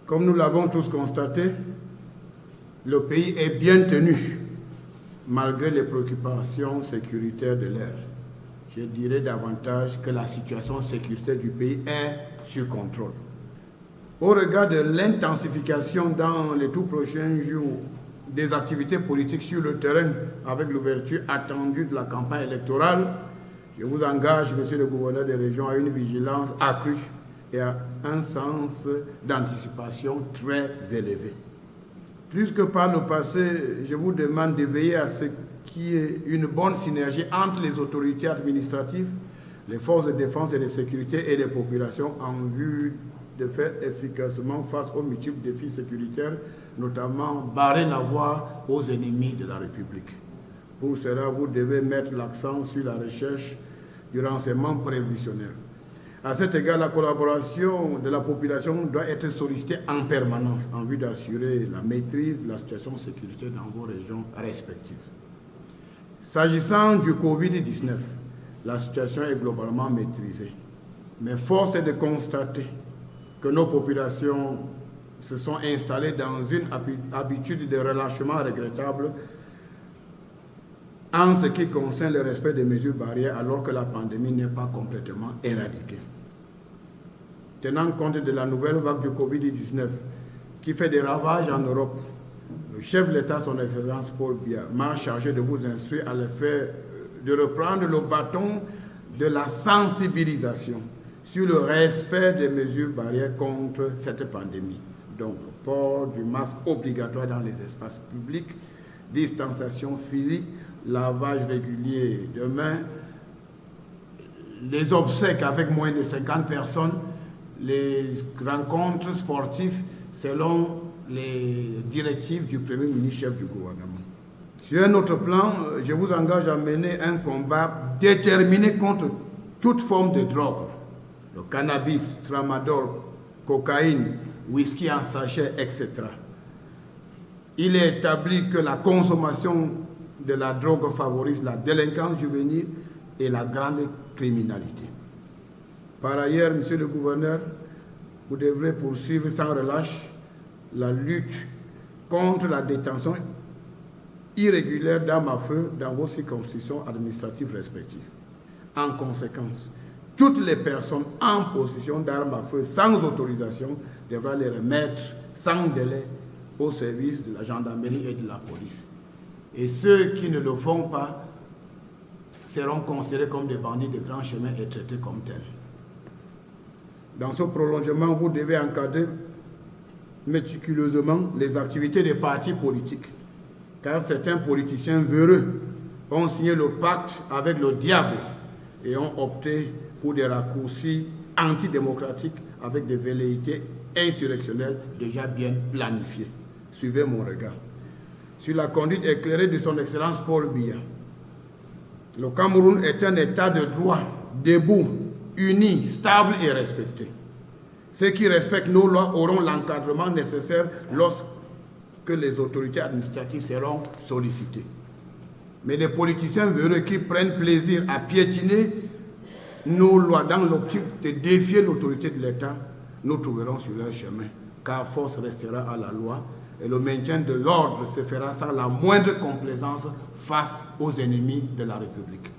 Comme nous l'avons tous constaté, le pays est bien tenu, malgré les préoccupations sécuritaires de l'ère. Je dirais davantage que la situation sécuritaire du pays est sur contrôle. Au regard de l'intensification dans les tout prochains jours des activités politiques sur le terrain avec l'ouverture attendue de la campagne électorale, je vous engage, Monsieur le gouverneur des régions, à une vigilance accrue et à un sens d'anticipation très élevé. Plus que par le passé, je vous demande de veiller à ce qu'il y ait une bonne synergie entre les autorités administratives, les forces de défense et de sécurité et les populations en vue de faire efficacement face aux multiples défis sécuritaires, notamment barrer la voie aux ennemis de la République. Pour cela, vous devez mettre l'accent sur la recherche du renseignement prévisionnel. À cet égard, la collaboration de la population doit être sollicitée en permanence en vue d'assurer la maîtrise de la situation sécuritaire dans vos régions respectives. S'agissant du Covid-19, la situation est globalement maîtrisée. Mais force est de constater que nos populations se sont installées dans une habitude de relâchement regrettable en ce qui concerne le respect des mesures barrières alors que la pandémie n'est pas complètement éradiquée. Tenant compte de la nouvelle vague du Covid-19 qui fait des ravages en Europe, le chef de l'État, son Excellence Paul Biya, m'a chargé de vous instruire à l'effet de reprendre le bâton de la sensibilisation sur le respect des mesures barrières contre cette pandémie. Donc, le port du masque obligatoire dans les espaces publics, distanciation physique, lavage régulier de mains, les obsèques avec moins de 50 personnes, les rencontres sportives selon les directives du Premier ministre, chef du gouvernement. Sur un autre plan, je vous engage à mener un combat déterminé contre toute forme de drogue, le cannabis, tramadol, cocaïne, whisky en sachet, etc. Il est établi que la consommation de la drogue favorise la délinquance juvénile et la grande criminalité. Par ailleurs, Monsieur le gouverneur, vous devrez poursuivre sans relâche la lutte contre la détention irrégulière d'armes à feu dans vos circonscriptions administratives respectives. En conséquence, toutes les personnes en possession d'armes à feu sans autorisation devront les remettre sans délai au service de la gendarmerie et de la police. Et ceux qui ne le font pas seront considérés comme des bandits de grand chemin et traités comme tels. Dans ce prolongement, vous devez encadrer méticuleusement les activités des partis politiques, car certains politiciens véreux ont signé le pacte avec le diable et ont opté pour des raccourcis antidémocratiques avec des velléités insurrectionnelles déjà bien planifiées. Suivez mon regard. Sur la conduite éclairée de son Excellence Paul Biya, le Cameroun est un État de droit, debout, uni, stable et respecté. Ceux qui respectent nos lois auront l'encadrement nécessaire lorsque les autorités administratives seront sollicitées. Mais les politiciens véreux qui prennent plaisir à piétiner nos lois dans l'optique de défier l'autorité de l'État, nous trouverons sur leur chemin, car force restera à la loi et le maintien de l'ordre se fera sans la moindre complaisance face aux ennemis de la République.